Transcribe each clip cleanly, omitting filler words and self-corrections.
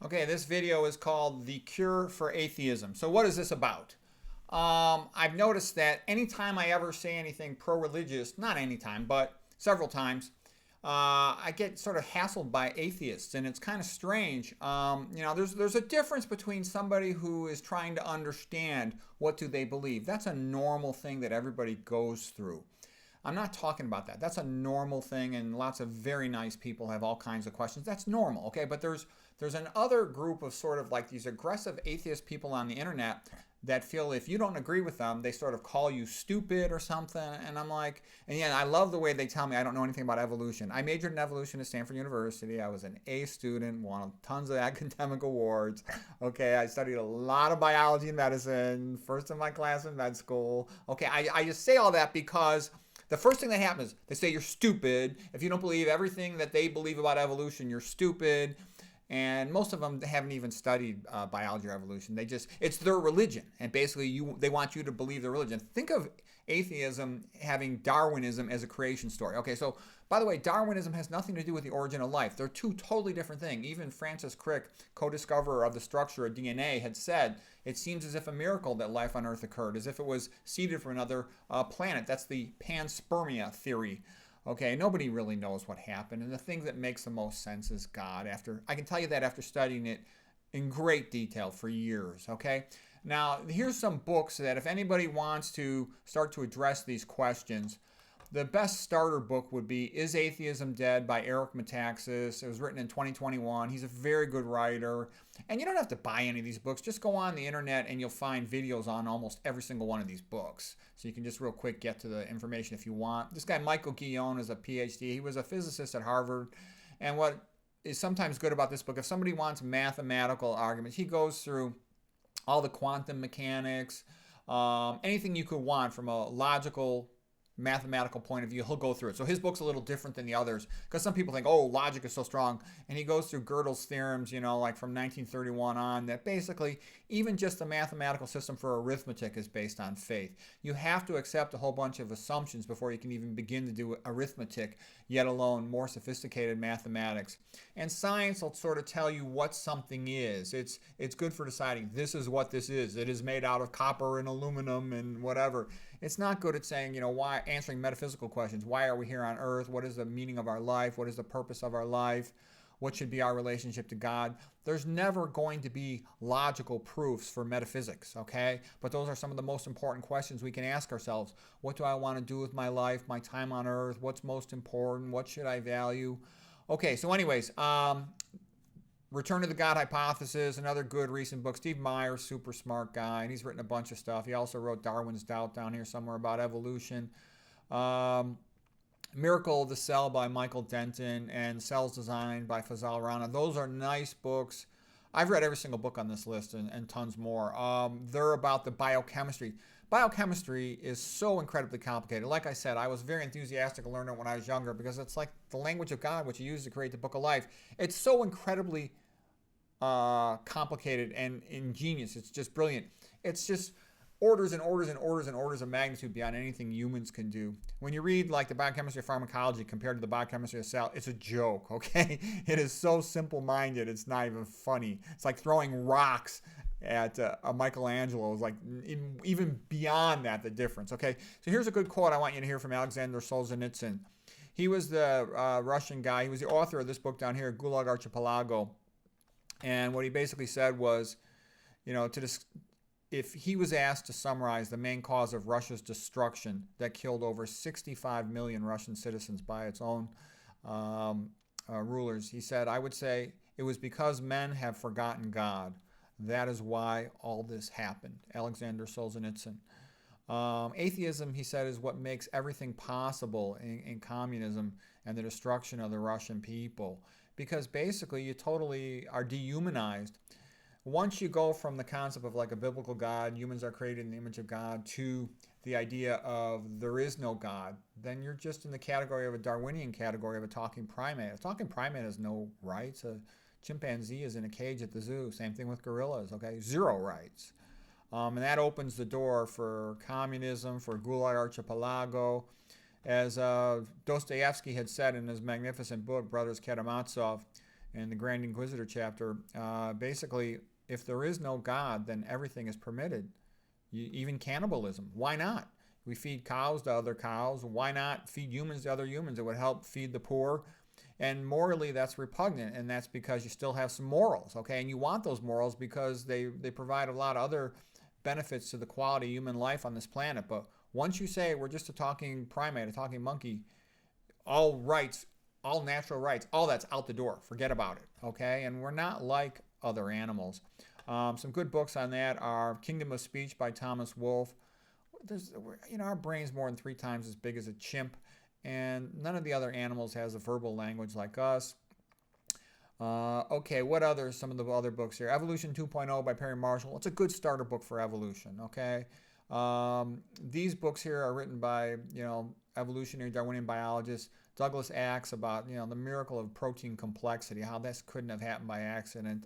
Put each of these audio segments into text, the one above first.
Okay, this video is called The Cure for Atheism. So what is this about? I've noticed that anytime I ever say anything pro-religious, not anytime, but several times, I get sort of hassled by atheists, and it's kind of strange. There's a difference between somebody who is trying to understand what do they believe. That's a normal thing that everybody goes through. I'm not talking about that. That's a normal thing, and lots of very nice people have all kinds of questions. That's normal, okay? But there's another group of sort of like these aggressive atheist people on the internet that feel if you don't agree with them, they sort of call you stupid or something. And I'm like, and yeah, I love the way they tell me I don't know anything about evolution. I majored in evolution at Stanford University. I was an A student, won tons of academic awards. Okay, I studied a lot of biology and medicine, first in my class in med school. Okay, I just say all that because the first thing that happens, they say you're stupid. If you don't believe everything that they believe about evolution, you're stupid. And most of them haven't even studied biology or evolution. It's their religion. And basically, they want you to believe their religion. Think of atheism having Darwinism as a creation story. Okay, so by the way, Darwinism has nothing to do with the origin of life. They're two totally different things. Even Francis Crick, co-discoverer of the structure of DNA, had said, it seems as if a miracle that life on Earth occurred, as if it was seeded from another planet. That's the panspermia theory. Okay, nobody really knows what happened, and the thing that makes the most sense is God. I can tell you that after studying it in great detail for years. Okay, now here's some books that if anybody wants to start to address these questions, the best starter book would be Is Atheism Dead by Eric Metaxas. It was written in 2021. He's a very good writer. And you don't have to buy any of these books. Just go on the internet and you'll find videos on almost every single one of these books. So you can just real quick get to the information if you want. This guy, Michael Guillon, is a PhD. He was a physicist at Harvard. And what is sometimes good about this book, if somebody wants mathematical arguments, he goes through all the quantum mechanics, anything you could want from a logical mathematical point of view. He'll go through it. So his book's a little different than the others because some people think, oh, logic is so strong. And he goes through Gödel's theorems, like from 1931 on, that basically even just the mathematical system for arithmetic is based on faith. You have to accept a whole bunch of assumptions before you can even begin to do arithmetic, yet alone more sophisticated mathematics. And science will sort of tell you what something is. It's good for deciding this is what this is. It is made out of copper and aluminum and whatever. It's not good at saying, why, answering metaphysical questions. Why are we here on earth? What is the meaning of our life? What is the purpose of our life? What should be our relationship to God? There's never going to be logical proofs for metaphysics, okay? But those are some of the most important questions we can ask ourselves. What do I want to do with my life, my time on earth? What's most important? What should I value? Okay, so anyways, Return to the God Hypothesis, another good recent book. Steve Myers, super smart guy, and he's written a bunch of stuff. He also wrote Darwin's Doubt down here somewhere about evolution. Miracle of the Cell by Michael Denton and Cells Design by Fazal Rana. Those are nice books. I've read every single book on this list and tons more. They're about the biochemistry. Biochemistry is so incredibly complicated. Like I said, I was very enthusiastic to learn it when I was younger because it's like the language of God, which you use to create the book of life. It's so incredibly complicated and ingenious. It's just brilliant. It's just orders and orders and orders and orders of magnitude beyond anything humans can do. When you read like the biochemistry of pharmacology compared to the biochemistry of cell, it's a joke, okay? It is so simple-minded, it's not even funny. It's like throwing rocks at a Michelangelo. It's like even beyond that, the difference, okay? So here's a good quote I want you to hear from Alexander Solzhenitsyn. He was the Russian guy. He was the author of this book down here, Gulag Archipelago. And what he basically said was, if he was asked to summarize the main cause of Russia's destruction that killed over 65 million Russian citizens by its own rulers, he said, I would say it was because men have forgotten God. That is why all this happened. Alexander Solzhenitsyn. Atheism, he said, is what makes everything possible in communism and the destruction of the Russian people. Because basically you totally are dehumanized. Once you go from the concept of like a biblical God, humans are created in the image of God, to the idea of there is no God, then you're just in the category of a Darwinian category of a talking primate. A talking primate has no rights. A chimpanzee is in a cage at the zoo. Same thing with gorillas, okay? Zero rights. And that opens the door for communism, for Gulag Archipelago. As Dostoevsky had said in his magnificent book, Brothers Karamazov, in the Grand Inquisitor chapter. Basically, if there is no God, then everything is permitted. Even cannibalism. Why not? We feed cows to other cows. Why not feed humans to other humans? It would help feed the poor. And morally, that's repugnant, and that's because you still have some morals, okay? And you want those morals because they provide a lot of other benefits to the quality of human life on this planet. But once you say we're just a talking primate, a talking monkey, all rights, all natural rights, all that's out the door. Forget about it, okay? And we're not like other animals. Some good books on that are Kingdom of Speech by Thomas Wolfe. Our brain's more than 3 times as big as a chimp, and none of the other animals has a verbal language like us. Okay, what other? Some of the other books here. Evolution 2.0 by Perry Marshall. It's a good starter book for evolution, okay? These books here are written by, evolutionary Darwinian biologists. Douglas Axe about, the miracle of protein complexity, how this couldn't have happened by accident.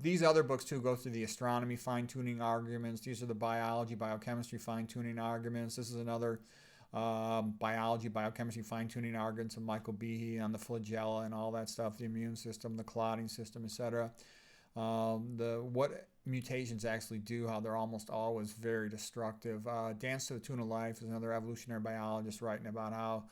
These other books, too, go through the astronomy fine-tuning arguments. These are the biology, biochemistry fine-tuning arguments. This is another biology, biochemistry fine-tuning arguments of Michael Behe on the flagella and all that stuff, the immune system, the clotting system, etc. What mutations actually do, how they're almost always very destructive. Dance to the Tune of Life is another evolutionary biologist writing about how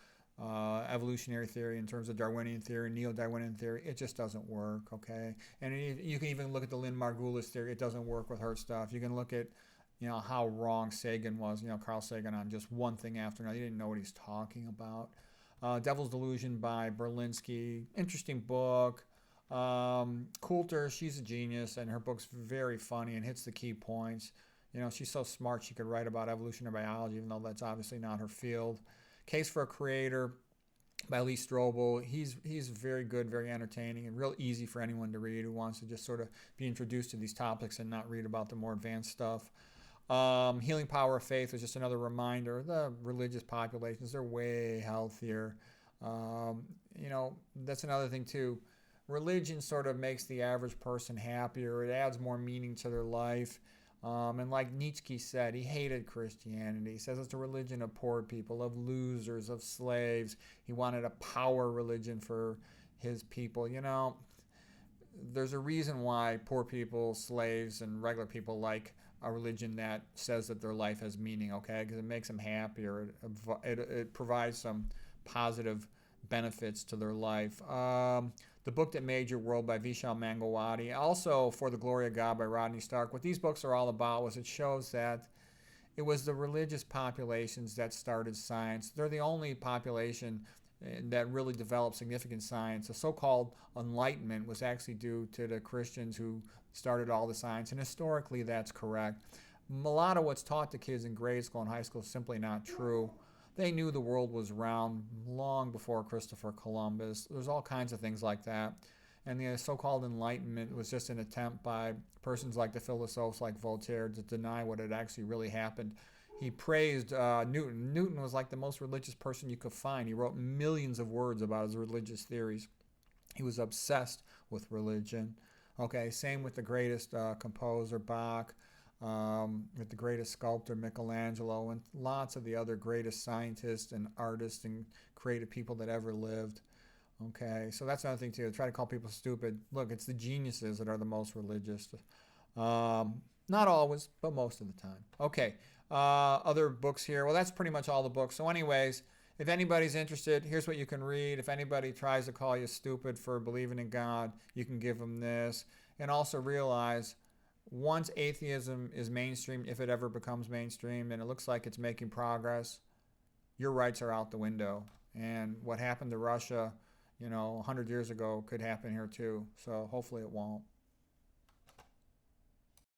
evolutionary theory in terms of Darwinian theory, neo-Darwinian theory, it just doesn't work, okay? And you can even look at the Lynn Margulis theory. It doesn't work with her stuff. You can look at, how wrong Sagan was, Carl Sagan on just one thing after another. He didn't know what he's talking about. Devil's Delusion by Berlinski, interesting book. Coulter, she's a genius, and her book's very funny and hits the key points. She's so smart she could write about evolutionary biology, even though that's obviously not her field. Case for a Creator by Lee Strobel. He's very good, very entertaining, and real easy for anyone to read who wants to just sort of be introduced to these topics and not read about the more advanced stuff. Healing Power of Faith was just another reminder. The religious populations, they're way healthier. That's another thing too. Religion sort of makes the average person happier. It adds more meaning to their life. And like Nietzsche said, he hated Christianity. He says it's a religion of poor people, of losers, of slaves. He wanted a power religion for his people. There's a reason why poor people, slaves, and regular people like a religion that says that their life has meaning, okay? Because it makes them happier. It provides some positive benefits to their life. The Book That Made Your World by Vishal Mangawati. Also, For the Glory of God by Rodney Stark. What these books are all about was it shows that it was the religious populations that started science. They're the only population that really developed significant science. The so-called Enlightenment was actually due to the Christians who started all the science, and historically that's correct. A lot of what's taught to kids in grade school and high school is simply not true. They knew the world was round long before Christopher Columbus. There's all kinds of things like that. And the so-called Enlightenment was just an attempt by persons like the philosophers like Voltaire to deny what had actually really happened. He praised Newton. Newton was like the most religious person you could find. He wrote millions of words about his religious theories. He was obsessed with religion. Okay, same with the greatest composer, Bach, with the greatest sculptor, Michelangelo, and lots of the other greatest scientists and artists and creative people that ever lived. Okay, so that's another thing too. Try to call people stupid. Look, it's the geniuses that are the most religious. Not always, but most of the time. Okay, other books here. Well, that's pretty much all the books. So anyways, if anybody's interested, here's what you can read. If anybody tries to call you stupid for believing in God, you can give them this. And also realize, once atheism is mainstream, if it ever becomes mainstream, and it looks like it's making progress, your rights are out the window. And what happened to Russia, 100 years ago could happen here too. So hopefully it won't.